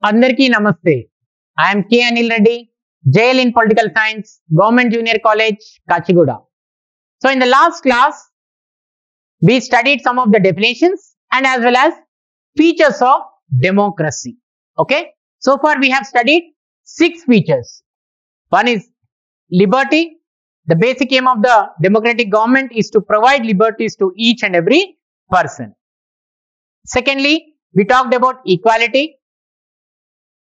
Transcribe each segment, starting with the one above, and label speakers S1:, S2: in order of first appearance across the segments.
S1: Andarki namaste. I am K. Anil Reddy, JL in Political Science, Government Junior College, Kachiguda. So in the last class, we studied some of the definitions and as well as features of democracy. Okay. So far we have studied 6 features. One is liberty. The basic aim of the democratic government is to provide liberties to each and every person. Secondly, we talked about equality.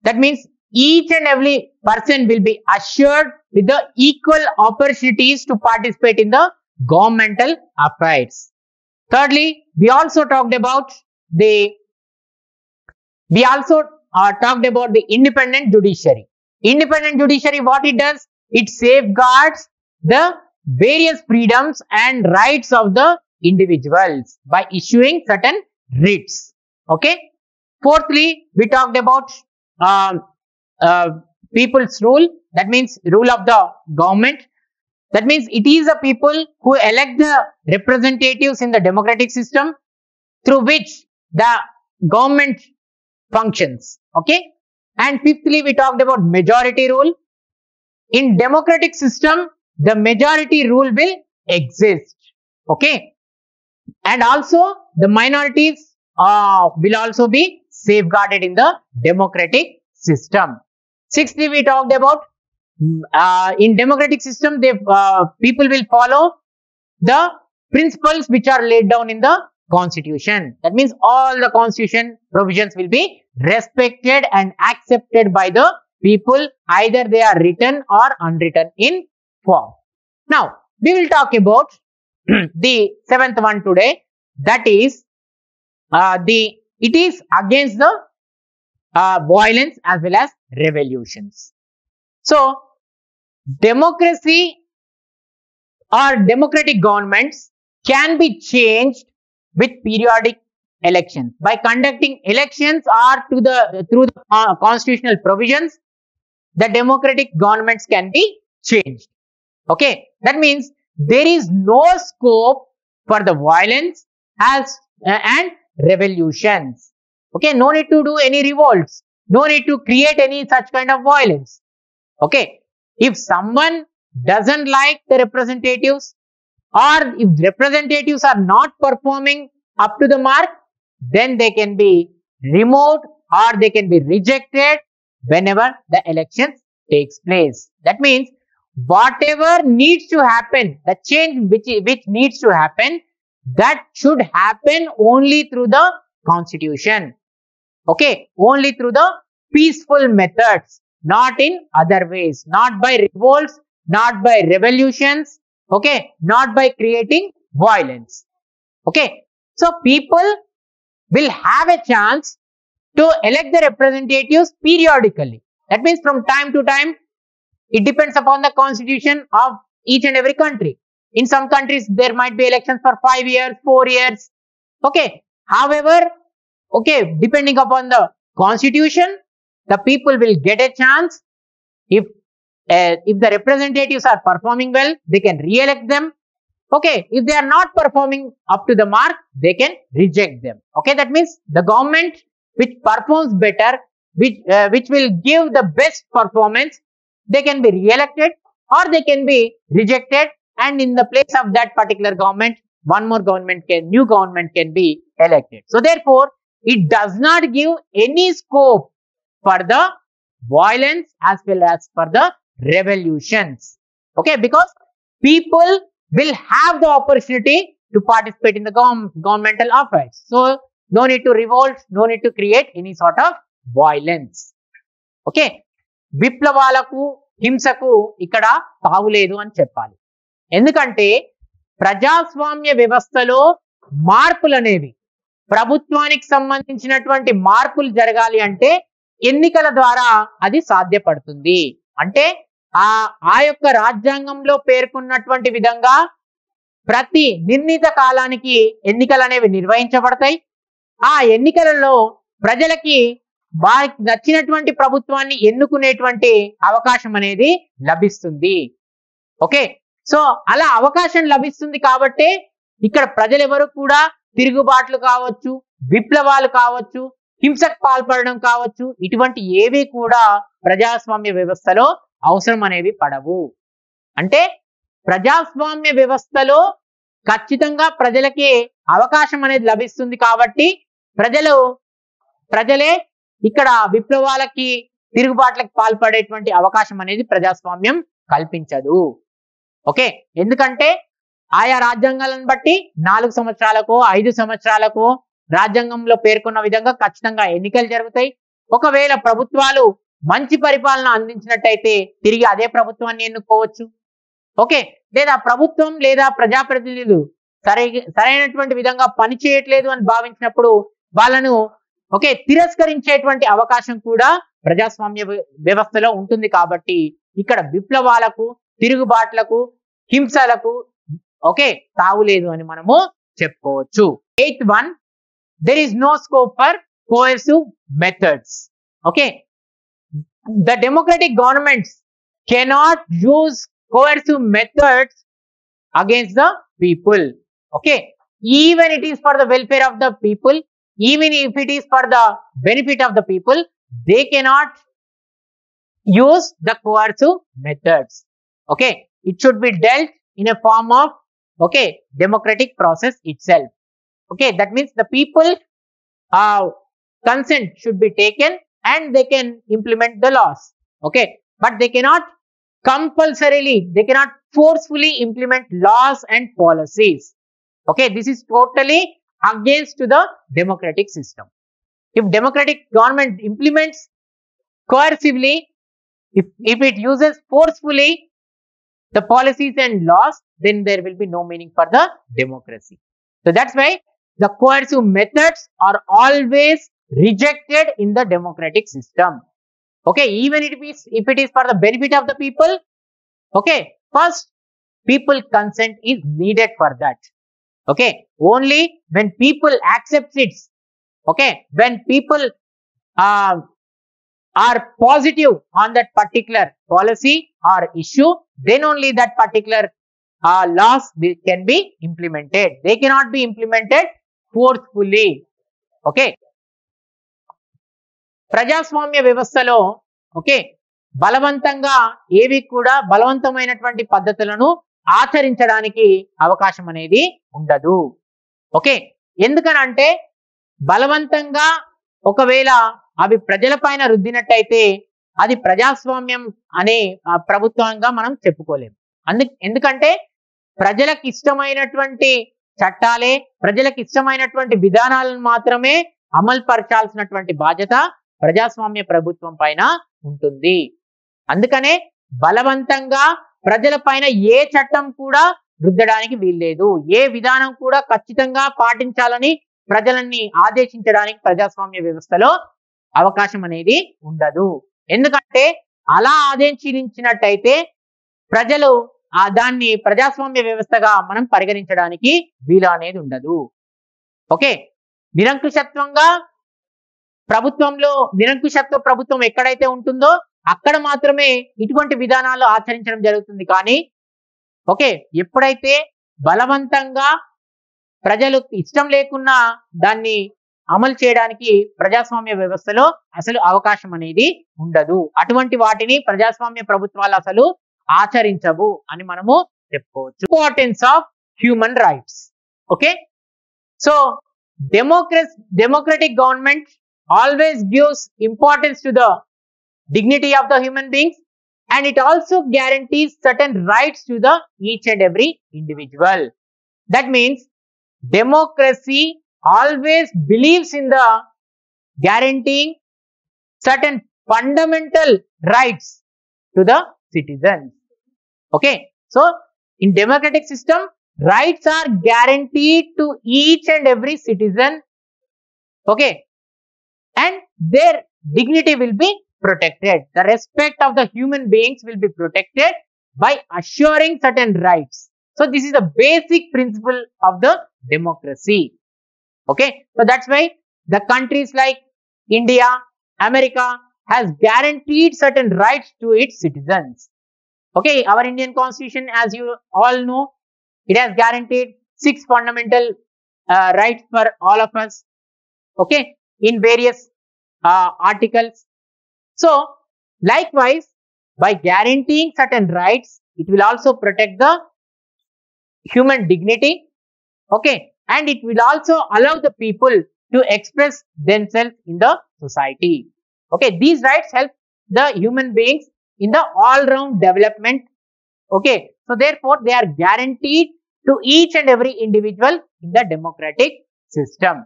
S1: That means each and every person will be assured with the equal opportunities to participate in the governmental affairs. Thirdly, we also talked about the independent judiciary. Independent judiciary, what it does? It safeguards the various freedoms and rights of the individuals by issuing certain writs. Okay. Fourthly, we talked about people's rule. That means rule of the government. That means it is the people who elect the representatives in the democratic system through which the government functions. Okay. And fifthly, we talked about majority rule. In democratic system, the majority rule will exist. Okay. And also the minorities will also be safeguarded in the democratic system. Sixthly, we talked about in democratic system, people will follow the principles which are laid down in the constitution. That means all the constitution provisions will be respected and accepted by the people, either they are written or unwritten in form. Now, we will talk about the 7th one today. That is it is against the violence as well as revolutions. So, democracy or democratic governments can be changed with periodic elections. By conducting elections or through the constitutional provisions, the democratic governments can be changed. Okay, that means there is no scope for the violence and revolutions. Okay, no need to do any revolts, no need to create any such kind of violence. Okay, if someone doesn't like the representatives or if representatives are not performing up to the mark, then they can be removed or they can be rejected whenever the elections takes place. That means whatever needs to happen, the change which needs to happen, that should happen only through the constitution. Okay, only through the peaceful methods, not in other ways, not by revolts, not by revolutions, okay, not by creating violence. Okay, so people will have a chance to elect the representatives periodically. That means from time to time, it depends upon the constitution of each and every country. In some countries, there might be elections for 5 years, 4 years. Okay. However, okay, depending upon the constitution, the people will get a chance. If the representatives are performing well, they can re-elect them. Okay. If they are not performing up to the mark, they can reject them. Okay. That means the government which performs better, which will give the best performance, they can be re-elected or they can be rejected, and in the place of that particular government, new government can be elected. So therefore, it does not give any scope for the violence as well as for the revolutions. Okay, because people will have the opportunity to participate in the governmental affairs. So no need to revolt, no need to create any sort of violence. Okay, విప్లవాలకు హింసకు ఇక్కడ తావులేదు అని చెప్పాలి. ఎందుకంటే ప్రజాస్వామ్య వ్యవస్థలో మార్పులు అనేవి, ప్రభుత్వానికి సంబంధించినటువంటి మార్పులు జరగాలి అంటే ఎన్నికల ద్వారా అది సాధ్యపడుతుంది. అంటే ఆ యొక్క రాజ్యాంగంలో పేర్కొన్నటువంటి విధంగా ప్రతి నిర్ణీత కాలానికి ఎన్నికలు అనేవి నిర్వహించబడతాయి. ఆ ఎన్నికలలో ప్రజలకి వారికి నచ్చినటువంటి ప్రభుత్వాన్ని ఎన్నుకునేటువంటి అవకాశం అనేది లభిస్తుంది. ఓకే, సో అలా అవకాశం లభిస్తుంది కాబట్టి ఇక్కడ ప్రజలు ఎవరు కూడా తిరుగుబాట్లు కావచ్చు, విప్లవాలు కావచ్చు, హింసకు పాల్పడడం కావచ్చు, ఇటువంటి ఏవి కూడా ప్రజాస్వామ్య వ్యవస్థలో అవసరం అనేవి పడవు. అంటే ప్రజాస్వామ్య వ్యవస్థలో ఖచ్చితంగా ప్రజలకి అవకాశం అనేది లభిస్తుంది కాబట్టి ప్రజలే ఇక్కడ విప్లవాలకి తిరుగుబాట్లకు పాల్పడేటువంటి అవకాశం అనేది ప్రజాస్వామ్యం కల్పించదు. ఓకే, ఎందుకంటే ఆయా రాజ్యాంగాలను బట్టి 4 సంవత్సరాలకో 5 సంవత్సరాలకో రాజ్యాంగంలో పేర్కొన్న విధంగా ఖచ్చితంగా ఎన్నికలు జరుగుతాయి. ఒకవేళ ప్రభుత్వాలు మంచి పరిపాలన అందించినట్టయితే తిరిగి అదే ప్రభుత్వాన్ని ఎన్నుకోవచ్చు. ఓకే, లేదా ప్రభుత్వం లేదా ప్రజాప్రతినిధులు సరైనటువంటి విధంగా పని చేయట్లేదు అని భావించినప్పుడు వాళ్ళను తిరస్కరించేటువంటి అవకాశం కూడా ప్రజాస్వామ్య వ్యవస్థలో ఉంటుంది. కాబట్టి ఇక్కడ విప్లవాలకు, తిరుగుబాట్లకు, హింసలకు తావులేదు అని మనము చెప్పుకోవచ్చు. 8th one, there is no scope for coercive methods. Okay, the democratic governments cannot use coercive methods against the people. Okay, even it is for the welfare of the people, even if it is for the benefit of the people, they cannot use the coercive methods. Okay, it should be dealt in a form of democratic process itself. Okay, that means the people consent should be taken and they can implement the laws. Okay, but they cannot compulsorily, they cannot forcefully implement laws and policies. Okay, this is totally against to the democratic system. If democratic government implements coercively, if it uses forcefully the policies and laws, then there will be no meaning for the democracy. So that's why the coercive methods are always rejected in the democratic system. Okay, even if it is for the benefit of the people, first people consent is needed for that. Okay, only when people accept it, when people are positive on that particular policy or issue, then only that particular laws can be implemented. They cannot be implemented forcefully. Okay, ప్రజాస్వామ్య వ్యవస్థలో బలవంతంగా ఏవి కూడా బలవంతమైనటువంటి పద్ధతులను ఆచరించడానికి అవకాశం అనేది ఉండదు. ఓకే, ఎందుకనంటే బలవంతంగా ఒకవేళ అవి ప్రజల పైన రుద్దినట్టయితే అది ప్రజాస్వామ్యం అనే ప్రభుత్వంగా మనం చెప్పుకోలేము. ఎందుకంటే ప్రజలకు ఇష్టమైనటువంటి చట్టాలే, ప్రజలకు ఇష్టమైనటువంటి విధానాలను మాత్రమే అమలు పరచాల్సినటువంటి బాధ్యత ప్రజాస్వామ్య ప్రభుత్వం పైన ఉంటుంది. అందుకనే బలవంతంగా ప్రజల పైన ఏ చట్టం కూడా రుద్దడానికి వీల్లేదు, ఏ విధానం కూడా ఖచ్చితంగా పాటించాలని ప్రజలని ఆదేశించడానికి ప్రజాస్వామ్య వ్యవస్థలో అవకాశం అనేది ఉండదు. ఎందుకంటే అలా ఆదేశించినట్టయితే ప్రజలు దాన్ని ప్రజాస్వామ్య వ్యవస్థగా మనం పరిగణించడానికి వీలు అనేది ఉండదు. ఓకే, నిరంకుశత్వంగా నిరంకుశత్వ ప్రభుత్వం ఎక్కడైతే ఉంటుందో అక్కడ మాత్రమే ఇటువంటి విధానాలు ఆచరించడం జరుగుతుంది. కానీ ఎప్పుడైతే బలవంతంగా ప్రజలకు ఇష్టం లేకున్నా దాన్ని అమలు చేయడానికి ప్రజాస్వామ్య వ్యవస్థలో అసలు అవకాశం అనేది ఉండదు. అటువంటి వాటిని ప్రజాస్వామ్య ప్రభుత్వాలు అసలు ఆచరించవు అని మనము చెప్పుకోవచ్చు. Importance of human rights. Okay, so democratic government always gives importance to the dignity of the human beings, and it also guarantees certain rights to the each and every individual. That means democracy always believes in the guaranteeing certain fundamental rights to the citizens. Okay, so in democratic system, rights are guaranteed to each and every citizen. Okay, and their dignity will be protected. The respect of the human beings will be protected by assuring certain rights. So this is the basic principle of the democracy. Okay, so that's why the countries like India, America has guaranteed certain rights to its citizens. Okay, our Indian constitution, as you all know, it has guaranteed 6 fundamental rights for all of us. Okay, in various articles. So likewise, by guaranteeing certain rights, it will also protect the human dignity, okay, and it will also allow the people to express themselves in the society. Okay, these rights help the human beings in the all-round development. Okay, so therefore they are guaranteed to each and every individual in the democratic system.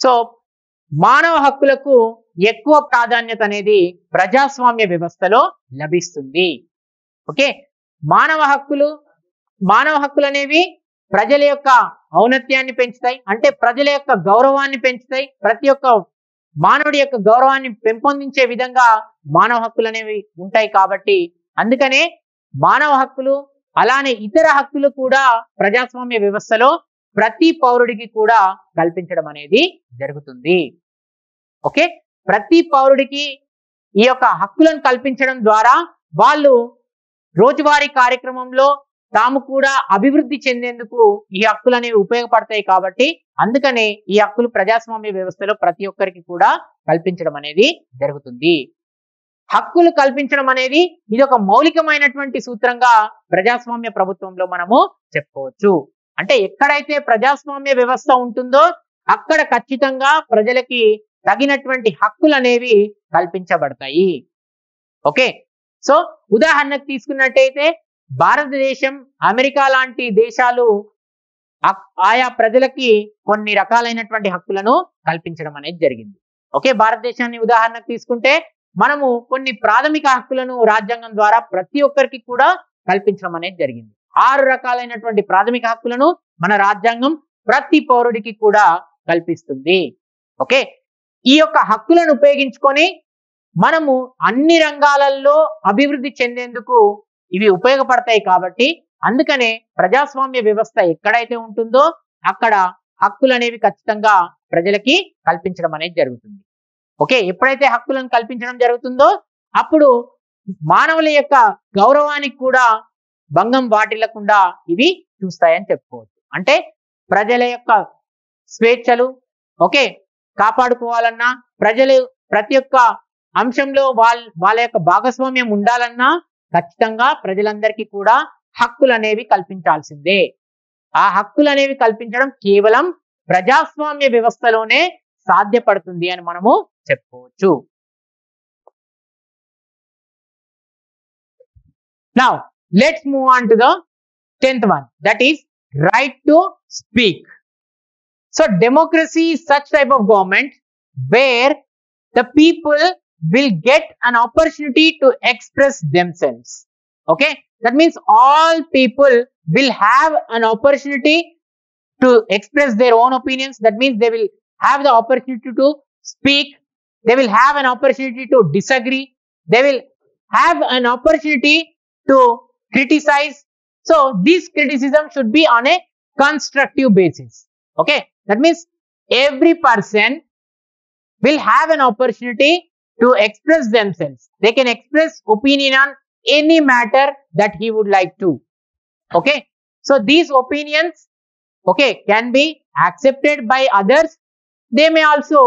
S1: So మానవ హక్కులకు ఎక్కువ ప్రాధాన్యత అనేది ప్రజాస్వామ్య వ్యవస్థలో లభిస్తుంది. Okay, మానవ హక్కులు అనేవి ప్రజల యొక్క ఔన్నత్యాన్ని పెంచుతాయి, అంటే ప్రజల యొక్క గౌరవాన్ని పెంచుతాయి. ప్రతి ఒక్క మానవుడి యొక్క గౌరవాన్ని పెంపొందించే విధంగా మానవ హక్కులు అనేవి ఉంటాయి. కాబట్టి అందుకనే మానవ హక్కులు అలానే ఇతర హక్కులు కూడా ప్రజాస్వామ్య వ్యవస్థలో ప్రతి పౌరుడికి కూడా కల్పించడం అనేది జరుగుతుంది. ఓకే, ప్రతి పౌరుడికి ఈ యొక్క హక్కులను కల్పించడం ద్వారా వాళ్ళు రోజువారీ కార్యక్రమంలో తాము కూడా అభివృద్ధి చెందేందుకు ఈ హక్కులు అనేవి ఉపయోగపడతాయి. కాబట్టి అందుకనే ఈ హక్కులు ప్రజాస్వామ్య వ్యవస్థలో ప్రతి ఒక్కరికి కూడా కల్పించడం అనేది జరుగుతుంది. హక్కులు కల్పించడం అనేది ఇది ఒక మౌలికమైనటువంటి సూత్రంగా ప్రజాస్వామ్య ప్రభుత్వంలో మనము చెప్పుకోవచ్చు. అంటే ఎక్కడైతే ప్రజాస్వామ్య వ్యవస్థ ఉంటుందో అక్కడ ఖచ్చితంగా ప్రజలకి తగినటువంటి హక్కులు అనేవి కల్పించబడతాయి. ఓకే, సో ఉదాహరణకు తీసుకున్నట్టయితే భారతదేశం, అమెరికా లాంటి దేశాలు ఆయా ప్రజలకి కొన్ని రకాలైనటువంటి హక్కులను కల్పించడం అనేది జరిగింది. ఓకే, భారతదేశాన్ని ఉదాహరణకు తీసుకుంటే మనము కొన్ని ప్రాథమిక హక్కులను రాజ్యాంగం ద్వారా ప్రతి ఒక్కరికి కూడా కల్పించడం అనేది జరిగింది. 6 రకాలైనటువంటి ప్రాథమిక హక్కులను మన రాజ్యాంగం ప్రతి పౌరుడికి కూడా కల్పిస్తుంది. ఓకే, ఈ యొక్క హక్కులను ఉపయోగించుకొని మనము అన్ని రంగాలలో అభివృద్ధి చెందేందుకు ఇవి ఉపయోగపడతాయి. కాబట్టి అందుకనే ప్రజాస్వామ్య వ్యవస్థ ఎక్కడైతే ఉంటుందో అక్కడ హక్కులు అనేవి ఖచ్చితంగా ప్రజలకి కల్పించడం అనేది జరుగుతుంది. ఓకే, ఎప్పుడైతే హక్కులను కల్పించడం జరుగుతుందో అప్పుడు మానవుల యొక్క గౌరవానికి కూడా భంగం వాటిల్లకుండా ఇవి చూస్తాయని చెప్పుకోవచ్చు. అంటే ప్రజల యొక్క స్వేచ్ఛలు ఓకే కాపాడుకోవాలన్నా, ప్రజలు ప్రతి ఒక్క అంశంలో వాళ్ళ యొక్క భాగస్వామ్యం ఉండాలన్నా ఖచ్చితంగా ప్రజలందరికీ కూడా హక్కులు అనేవి కల్పించాల్సిందే. ఆ హక్కులు అనేవి కల్పించడం కేవలం ప్రజాస్వామ్య వ్యవస్థలోనే సాధ్యపడుతుంది అని మనము చెప్పుకోవచ్చు. Now let's move on to the 10th one, that is right to speak. So democracy is such type of government where the people will get an opportunity to express themselves. Okay, that means all people will have an opportunity to express their own opinions. That means they will have the opportunity to speak, they will have an opportunity to disagree, they will have an opportunity to criticize. So this criticism should be on a constructive basis. Okay, that means every person will have an opportunity to express themselves. They can express opinion on any matter that he would like to. Okay, so these opinions okay can be accepted by others. They may also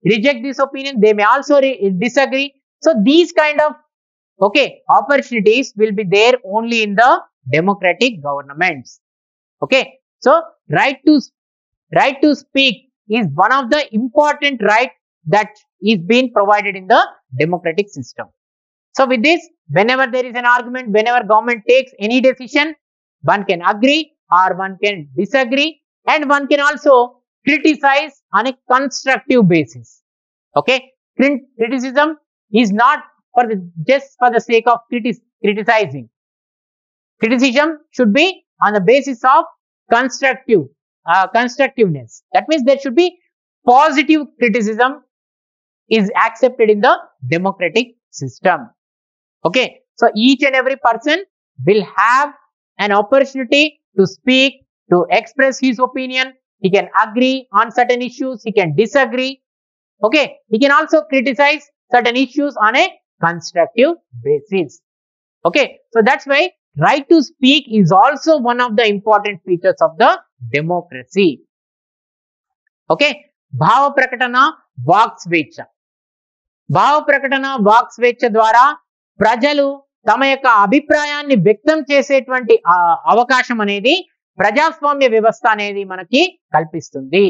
S1: reject this opinion, they may also disagree. So these kind of okay opportunities will be there only in the democratic governments. Okay, so right to speak is one of the important right that is being provided in the democratic system. So with this, whenever there is an argument, whenever government takes any decision, one can agree or one can disagree, and one can also criticize on a constructive basis. Okay, criticism is not just for the sake of criticizing. Criticism should be on the basis of constructiveness. That means there should be positive criticism is accepted in the democratic system. Okay, so each and every person will have an opportunity to speak, to express his opinion. He can agree on certain issues, he can disagree. Okay, he can also criticize certain issues on a constructive basis. Okay, so that's why right to speak is also one of the important features of the democracy. Okay, భావ ప్రకటన, walk స్వేచ్ఛ. భావ ప్రకటన, walk స్వేచ్ఛ ద్వారా ప్రజలు తమ యొక్క అభిప్రాయాన్ని వ్యక్తం చేసేటువంటి అవకాశం అనేది ప్రజాస్వామ్య వ్యవస్థ అనేది మనకి కల్పిస్తుంది.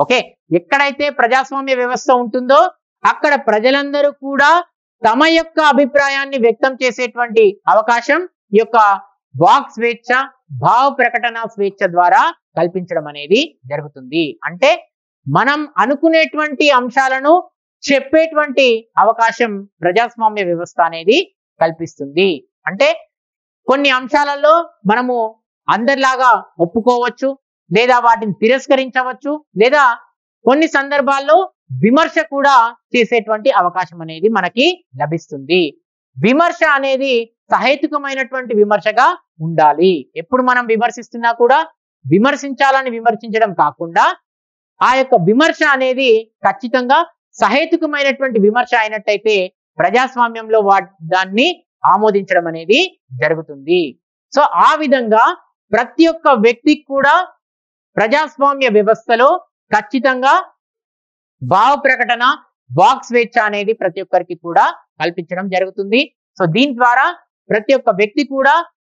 S1: ఓకే, ఎక్కడైతే ప్రజాస్వామ్య వ్యవస్థ ఉంటుందో అక్కడ ప్రజలందరూ కూడా తమ యొక్క అభిప్రాయాన్ని వ్యక్తం చేసేటువంటి అవకాశం ఈ యొక్క వాక్ స్వేచ్ఛ, భావ ప్రకటన స్వేచ్ఛ ద్వారా కల్పించడం అనేది జరుగుతుంది. అంటే మనం అనుకునేటువంటి అంశాలను చెప్పేటువంటి అవకాశం ప్రజాస్వామ్య వ్యవస్థ అనేది కల్పిస్తుంది. అంటే కొన్ని అంశాలలో మనము అందరిలాగా ఒప్పుకోవచ్చు, లేదా వాటిని తిరస్కరించవచ్చు, లేదా కొన్ని సందర్భాల్లో విమర్శ కూడా చేసేటువంటి అవకాశం అనేది మనకి లభిస్తుంది. విమర్శ అనేది సహేతుకమైనటువంటి విమర్శగా ఉండాలి. ఎప్పుడు మనం విమర్శిస్తున్నా కూడా విమర్శించాలని విమర్శించడం కాకుండా ఆ యొక్క విమర్శ అనేది ఖచ్చితంగా సహేతుకమైనటువంటి విమర్శ అయినట్టయితే ప్రజాస్వామ్యంలో దాన్ని ఆమోదించడం అనేది జరుగుతుంది. సో ఆ విధంగా ప్రతి ఒక్క వ్యక్తికి కూడా ప్రజాస్వామ్య వ్యవస్థలో ఖచ్చితంగా భావ ప్రకటన, వాక్ స్వేచ్ఛ అనేది ప్రతి ఒక్కరికి కూడా కల్పించడం జరుగుతుంది. సో దీని ద్వారా ప్రతి ఒక్క వ్యక్తి కూడా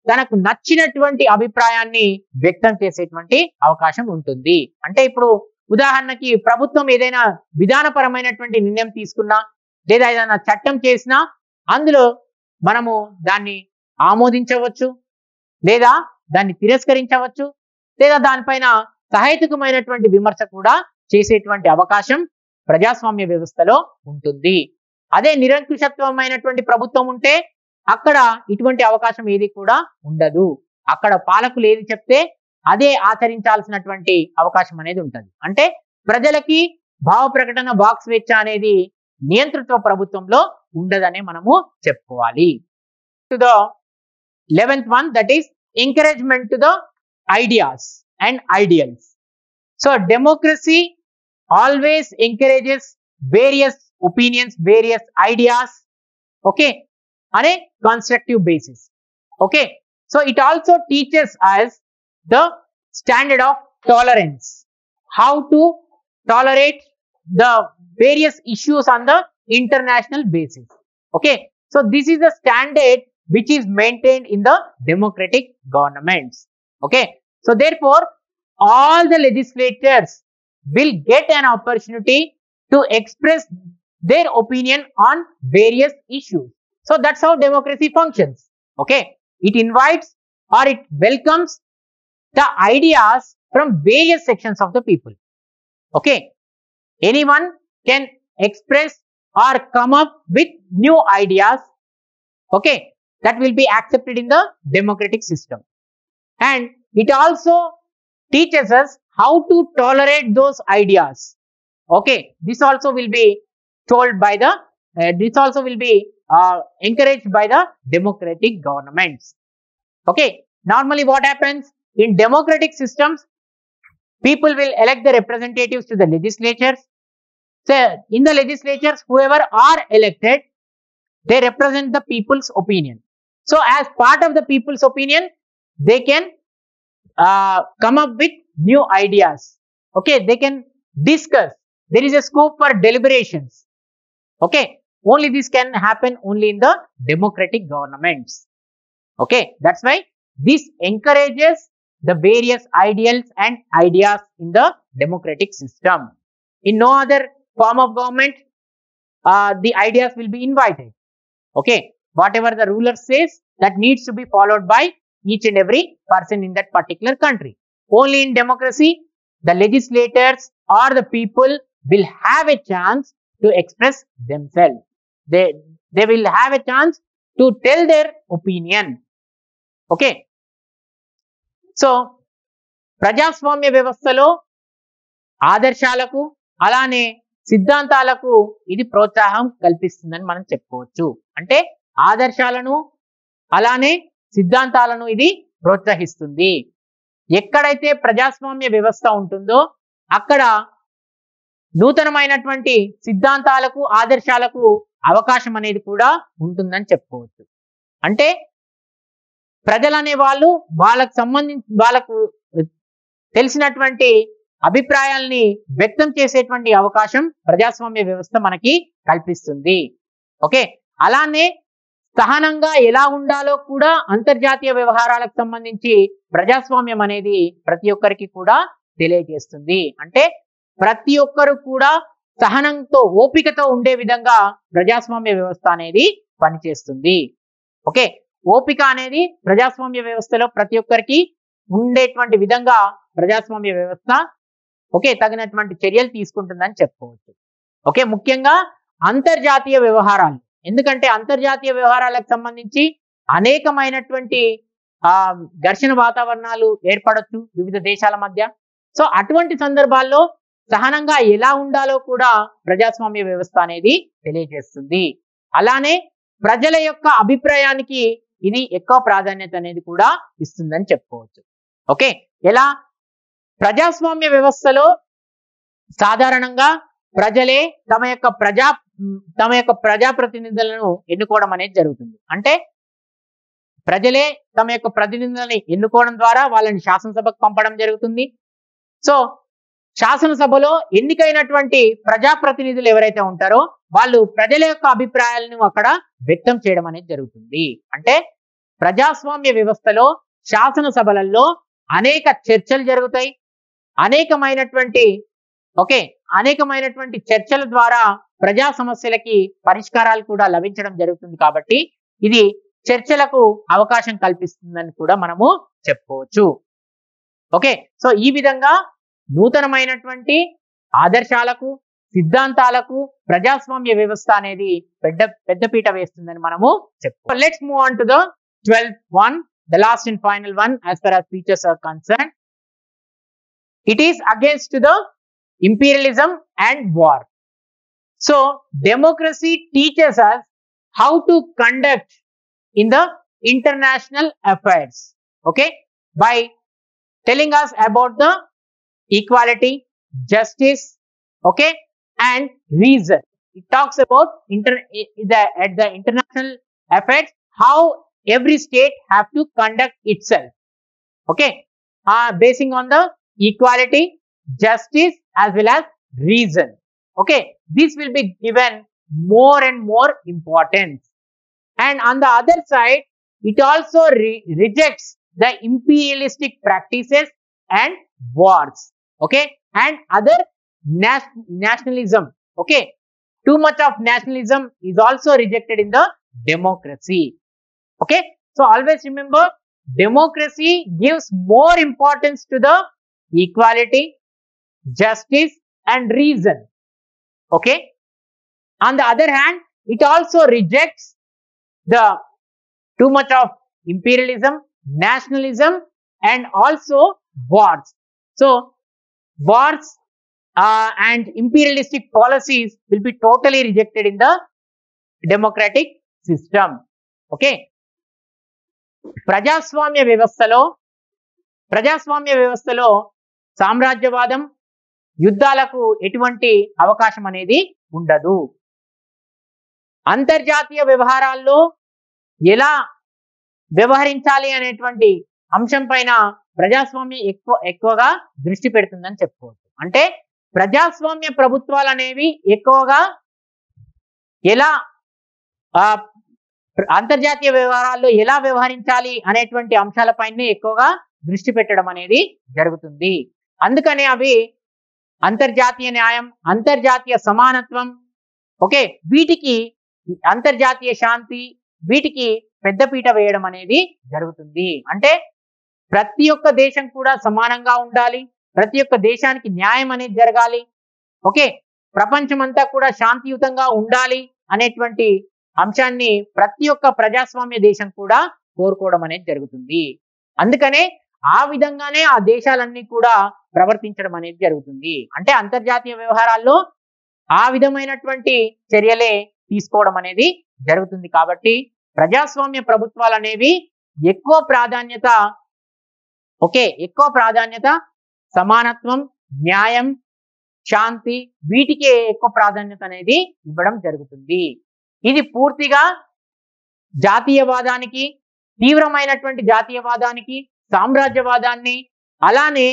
S1: తనకు నచ్చినటువంటి అభిప్రాయాన్ని వ్యక్తం చేసేటువంటి అవకాశం ఉంటుంది. అంటే ఇప్పుడు ఉదాహరణకి ప్రభుత్వం ఏదైనా విధానపరమైనటువంటి నిర్ణయం తీసుకున్నా, లేదా ఏదైనా చట్టం చేసినా అందులో మనము దాన్ని ఆమోదించవచ్చు, లేదా దాన్ని తిరస్కరించవచ్చు, లేదా దానిపైన సహేతుకమైనటువంటి విమర్శ కూడా చేసేటువంటి అవకాశం ప్రజాస్వామ్య వ్యవస్థలో ఉంటుంది. అదే నిరంకుశత్వమైనటువంటి ప్రభుత్వం ఉంటే అక్కడ ఇటువంటి అవకాశం ఏది కూడా ఉండదు. అక్కడ పాలకులు ఏది చెప్తే అదే ఆచరించాల్సినటువంటి అవకాశం అనేది ఉంటుంది. అంటే ప్రజలకి భావ ప్రకటన, వాక్ స్వేచ్ఛ అనేది నియంతృత్వ ప్రభుత్వంలో ఉండదనే మనము చెప్పుకోవాలి. To the 11th one, that is encouragement to the ideas and ideals. So democracy always encourages various opinions, various ideas, okay, on a constructive basis. Okay, so it also teaches us the standard of tolerance, how to tolerate the various issues on the international basis. Okay, so this is the standard which is maintained in the democratic governments. Okay, so therefore all the legislators will get an opportunity to express their opinion on various issues. So that's how democracy functions. Okay, it invites or it welcomes the ideas from various sections of the people. Okay, anyone can express or come up with new ideas, okay, that will be accepted in the democratic system. And it also teaches us how to tolerate those ideas. Okay, this also will be told by the this also will be encouraged by the democratic governments. Okay, normally what happens in democratic systems, people will elect the representatives to the legislatures. So in the legislatures, whoever are elected, they represent the people's opinion. So as part of the people's opinion, they can come up with new ideas. Okay, they can discuss. There is a scope for deliberations. Okay, only this can happen only in the democratic governments. Okay, that's why this encourages the various ideals and ideas in the democratic system. In no other form of government, the ideas will be invited. Okay, whatever the ruler says, that needs to be followed by each and every person in that particular country. Only in democracy, the legislators or the people will have a chance to express themselves. They will have a chance to tell their opinion. Okay, so ప్రజాస్వామ్య వ్యవస్థలో ఆదర్శాలకు అలానే సిద్ధాంతాలకు ఇది ప్రోత్సాహం కల్పిస్తుందని మనం చెప్పుకోవచ్చు. అంటే ఆదర్శాలను అలానే సిద్ధాంతాలను ఇది ప్రోత్సహిస్తుంది. ఎక్కడైతే ప్రజాస్వామ్య వ్యవస్థ ఉంటుందో అక్కడ నూతనమైనటువంటి సిద్ధాంతాలకు, ఆదర్శాలకు అవకాశం అనేది కూడా ఉంటుందని చెప్పుకోవచ్చు. అంటే ప్రజలు అనే వాళ్ళు వాళ్ళకు తెలిసినటువంటి అభిప్రాయాల్ని వ్యక్తం చేసేటువంటి అవకాశం ప్రజాస్వామ్య వ్యవస్థ మనకి కల్పిస్తుంది. ఓకే, అలానే సహనంగా ఎలా ఉండాలో కూడా అంతర్జాతీయ వ్యవహారాలకు సంబంధించి ప్రజాస్వామ్యం అనేది ప్రతి ఒక్కరికి కూడా తెలియజేస్తుంది. అంటే ప్రతి ఒక్కరు కూడా సహనంతో ఓపికతో ఉండే విధంగా ప్రజాస్వామ్య వ్యవస్థ అనేది పనిచేస్తుంది. ఓకే, ఓపిక అనేది ప్రజాస్వామ్య వ్యవస్థలో ప్రతి ఒక్కరికి ఉండేటువంటి విధంగా ప్రజాస్వామ్య వ్యవస్థ ఓకే తగినటువంటి చర్యలు తీసుకుంటుందని చెప్పుకోవచ్చు. ఓకే, ముఖ్యంగా అంతర్జాతీయ వ్యవహారాలు, ఎందుకంటే అంతర్జాతీయ వ్యవహారాలకు సంబంధించి అనేకమైనటువంటి ఘర్షణ వాతావరణాలు ఏర్పడవచ్చు వివిధ దేశాల మధ్య. సో అటువంటి సందర్భాల్లో సహనంగా ఎలా ఉండాలో కూడా ప్రజాస్వామ్య వ్యవస్థ అనేది తెలియజేస్తుంది. అలానే ప్రజల యొక్క అభిప్రాయానికి ఇది ఎక్కువ ప్రాధాన్యత అనేది కూడా ఇస్తుందని చెప్పుకోవచ్చు. ఓకే, ఎలా ప్రజాస్వామ్య వ్యవస్థలో సాధారణంగా ప్రజలే తమ యొక్క ప్రజాప్రతినిధులను ఎన్నుకోవడం అనేది జరుగుతుంది. అంటే ప్రజలే తమ యొక్క ప్రతినిధులని ఎన్నుకోవడం ద్వారా వాళ్ళని శాసనసభకు పంపడం జరుగుతుంది. సో శాసనసభలో ఎన్నికైనటువంటి ప్రజాప్రతినిధులు ఎవరైతే ఉంటారో వాళ్ళు ప్రజల యొక్క అభిప్రాయాలను అక్కడ వ్యక్తం చేయడం అనేది జరుగుతుంది. అంటే ప్రజాస్వామ్య వ్యవస్థలో శాసనసభలలో అనేక చర్చలు జరుగుతాయి. అనేకమైనటువంటి చర్చల ద్వారా ప్రజా సమస్యలకి పరిష్కారాలు కూడా లభించడం జరుగుతుంది. కాబట్టి ఇది చర్చలకు అవకాశం కల్పిస్తుందని కూడా మనము చెప్పుకోవచ్చు. ఓకే, సో ఈ విధంగా నూతనమైనటువంటి ఆదర్శాలకు సిద్ధాంతాలకు ప్రజాస్వామ్య వ్యవస్థ అనేది పెద్దపీట వేస్తుందని మనము చెప్పుకోవచ్చు. Let's move on to the 12th one, the last and final one as far as features are concerned. It is against the imperialism and war. So democracy teaches us how to conduct in the international affairs, okay, by telling us about the equality, justice, okay, and reason. It talks about at the international affairs how every state have to conduct itself, okay, basing on the equality, justice as well as reason. Okay, this will be given more and more importance. And on the other side, it also rejects the imperialistic practices and wars, okay, and other nationalism. Okay, too much of nationalism is also rejected in the democracy. Okay, so always remember, democracy gives more importance to the equality, justice and reason. Okay, on the other hand, it also rejects the too much of imperialism, nationalism and also wars. So wars and imperialistic policies will be totally rejected in the democratic system. Okay, ప్రజాస్వామ్య వ్యవస్థలో సామ్రాజ్యవాదం, యుద్ధాలకు ఎటువంటి అవకాశం అనేది ఉండదు. అంతర్జాతీయ వ్యవహారాల్లో ఎలా వ్యవహరించాలి అనేటువంటి అంశం పైన ప్రజాస్వామ్యం ఎక్కువగా దృష్టి పెడుతుందని చెప్పుకోవచ్చు. అంటే ప్రజాస్వామ్య ప్రభుత్వాలు అనేవి ఎక్కువగా ఎలా అంతర్జాతీయ వ్యవహారాల్లో ఎలా వ్యవహరించాలి అనేటువంటి అంశాలపైనే ఎక్కువగా దృష్టి పెట్టడం అనేది జరుగుతుంది. అందుకనే అవి అంతర్జాతీయ న్యాయం, అంతర్జాతీయ సమానత్వం, ఓకే, వీటికి అంతర్జాతీయ శాంతి, వీటికి పెద్దపీట వేయడం అనేది జరుగుతుంది. అంటే ప్రతి ఒక్క దేశం కూడా సమానంగా ఉండాలి, ప్రతి ఒక్క దేశానికి న్యాయం అనేది జరగాలి, ఓకే, ప్రపంచమంతా కూడా శాంతియుతంగా ఉండాలి అనేటువంటి అంశాన్ని ప్రతి ఒక్క ప్రజాస్వామ్య దేశం కూడా కోరుకోవడం అనేది జరుగుతుంది. అందుకనే ఆ విధంగానే ఆ దేశాలన్నీ కూడా ప్రవర్తించడం అనేది జరుగుతుంది. అంటే అంతర్జాతీయ వ్యవహారాల్లో ఆ విధమైనటువంటి చర్యలే తీసుకోవడం అనేది జరుగుతుంది. కాబట్టి ప్రజాస్వామ్య ప్రభుత్వాలు అనేవి ఎక్కువ ప్రాధాన్యత సమానత్వం, న్యాయం, శాంతి, వీటికే ఎక్కువ ప్రాధాన్యత అనేది ఇవ్వడం జరుగుతుంది. ఇది పూర్తిగా జాతీయవాదానికి, తీవ్రమైనటువంటి జాతీయవాదానికి, సామ్రాజ్యవాదాన్ని, అలానే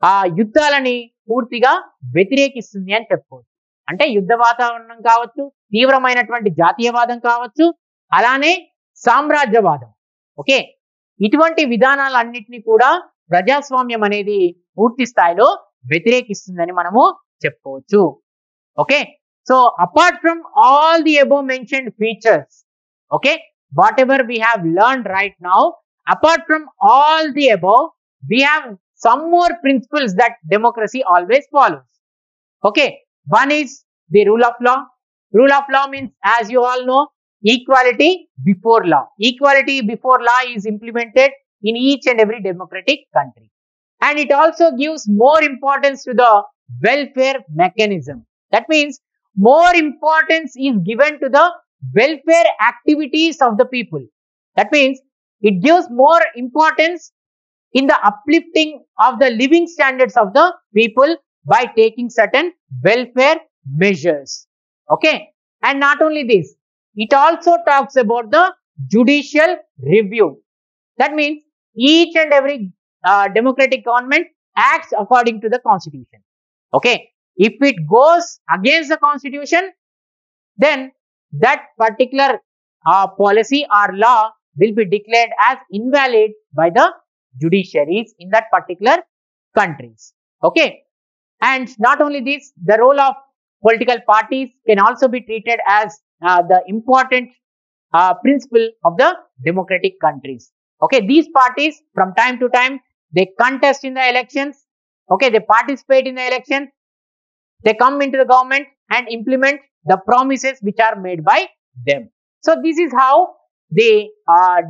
S1: ఆ యుద్ధాలని పూర్తిగా వ్యతిరేకిస్తుంది అని చెప్పుకోవచ్చు. అంటే యుద్ధ వాతావరణం కావచ్చు, తీవ్రమైనటువంటి జాతీయవాదం కావచ్చు, అలానే సామ్రాజ్యవాదం. ఓకే, ఇటువంటి విధానాలన్నింటినీ కూడా ప్రజాస్వామ్యం అనేది పూర్తి స్థాయిలో వ్యతిరేకిస్తుందని మనము చెప్పుకోవచ్చు. Okay, so apart from all the above mentioned features, okay, what ever we have learned right now, apart from all the above, we have some more principles that democracy always follows. Okay, one is the rule of law. Rule of law means, as you all know, equality before law. Equality before law is implemented in each and every democratic country, and it also gives more importance to the welfare mechanism. That means more importance is given to the welfare activities of the people. That means it gives more importance in the uplifting of the living standards of the people by taking certain welfare measures. Okay, and not only this, it also talks about the judicial review. That means each and every democratic government acts according to the constitution. Okay, if it goes against the constitution, then that particular policy or law will be declared as invalid by the judiciaries in that particular countries. Okay, and not only this, the role of political parties can also be treated as the important principle of the democratic countries. Okay, these parties from time to time, they contest in the elections. Okay, they participate in the elections, they come into the government and implement the promises which are made by them. So this is how the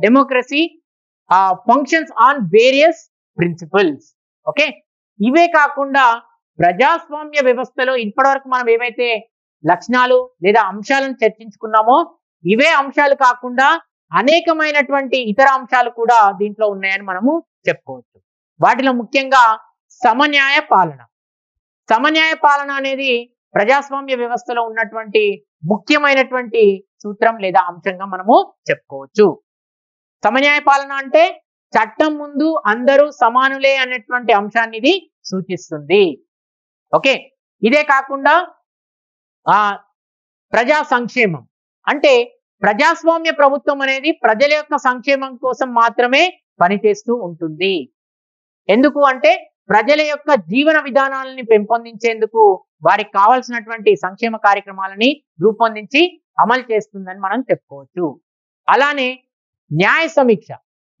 S1: democracy functions on various principles. Okay, ఇవే కాకుండా ప్రజాస్వామ్య వ్యవస్థలో ఇప్పటివరకు మనం ఏవైతే లక్షణాలు లేదా అంశాలను చర్చించుకున్నామో, ఇవే అంశాలు కాకుండా అనేకమైనటువంటి ఇతర అంశాలు కూడా దీంట్లో ఉన్నాయని మనము చెప్పుకోవచ్చు. వాటిలో ముఖ్యంగా సమన్యాయ పాలన. సమన్యాయ పాలన అనేది ప్రజాస్వామ్య వ్యవస్థలో ఉన్నటువంటి ముఖ్యమైనటువంటి సూత్రం లేదా అంశంగా మనము చెప్పుకోవచ్చు. సమన్యాయ పాలన అంటే చట్టం ముందు అందరూ సమానులే అనేటువంటి అంశాన్ని ఇది సూచిస్తుంది. ఓకే, ఇదే కాకుండా ప్రజా సంక్షేమం అంటే ప్రజాస్వామ్య ప్రభుత్వం అనేది ప్రజల యొక్క సంక్షేమం కోసం మాత్రమే పనిచేస్తూ ఉంటుంది. ఎందుకు అంటే ప్రజల యొక్క జీవన విధానాలని పెంపొందించేందుకు వారికి కావాల్సినటువంటి సంక్షేమ కార్యక్రమాలని రూపొందించి అమలు చేస్తుందని మనం చెప్పుకోవచ్చు. అలానే న్యాయ సమీక్ష.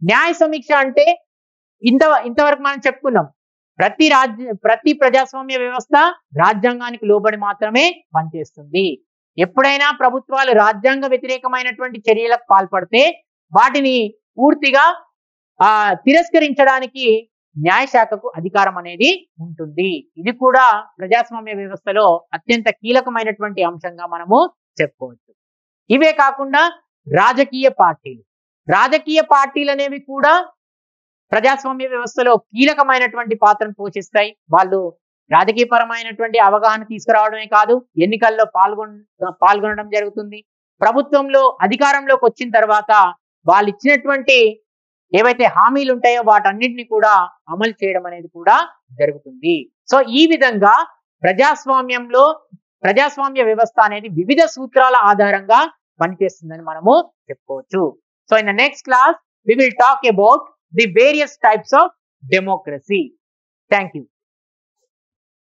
S1: న్యాయ సమీక్ష అంటే ఇంతవరకు మనం చెప్పుకున్నాం, ప్రతి ప్రజాస్వామ్య వ్యవస్థ రాజ్యాంగానికి లోబడి మాత్రమే పనిచేస్తుంది. ఎప్పుడైనా ప్రభుత్వాలు రాజ్యాంగ వ్యతిరేకమైనటువంటి చర్యలకు పాల్పడితే వాటిని పూర్తిగా తిరస్కరించడానికి న్యాయశాఖకు అధికారం అనేది ఉంటుంది. ఇది కూడా ప్రజాస్వామ్య వ్యవస్థలో అత్యంత కీలకమైనటువంటి అంశంగా మనము చెప్పుకోవచ్చు. ఇవే కాకుండా రాజకీయ పార్టీలు. రాజకీయ పార్టీలు అనేవి కూడా ప్రజాస్వామ్య వ్యవస్థలో కీలకమైనటువంటి పాత్రను పోషిస్తాయి. వాళ్ళు రాజకీయపరమైనటువంటి అవగాహన తీసుకురావడమే కాదు, ఎన్నికల్లో పాల్గొనడం జరుగుతుంది. ప్రభుత్వంలో అధికారంలోకి వచ్చిన తర్వాత వాళ్ళు ఇచ్చినటువంటి ఏవైతే హామీలు ఉంటాయో వాటన్నిటిని కూడా అమలు చేయడం అనేది కూడా జరుగుతుంది. సో ఈ విధంగా ప్రజాస్వామ్య వ్యవస్థ అనేది వివిధ సూత్రాల ఆధారంగా పనిచేస్తుందని మనము చెప్పుకోవచ్చు. So in the next class we will talk about the various types of democracy. Thank you.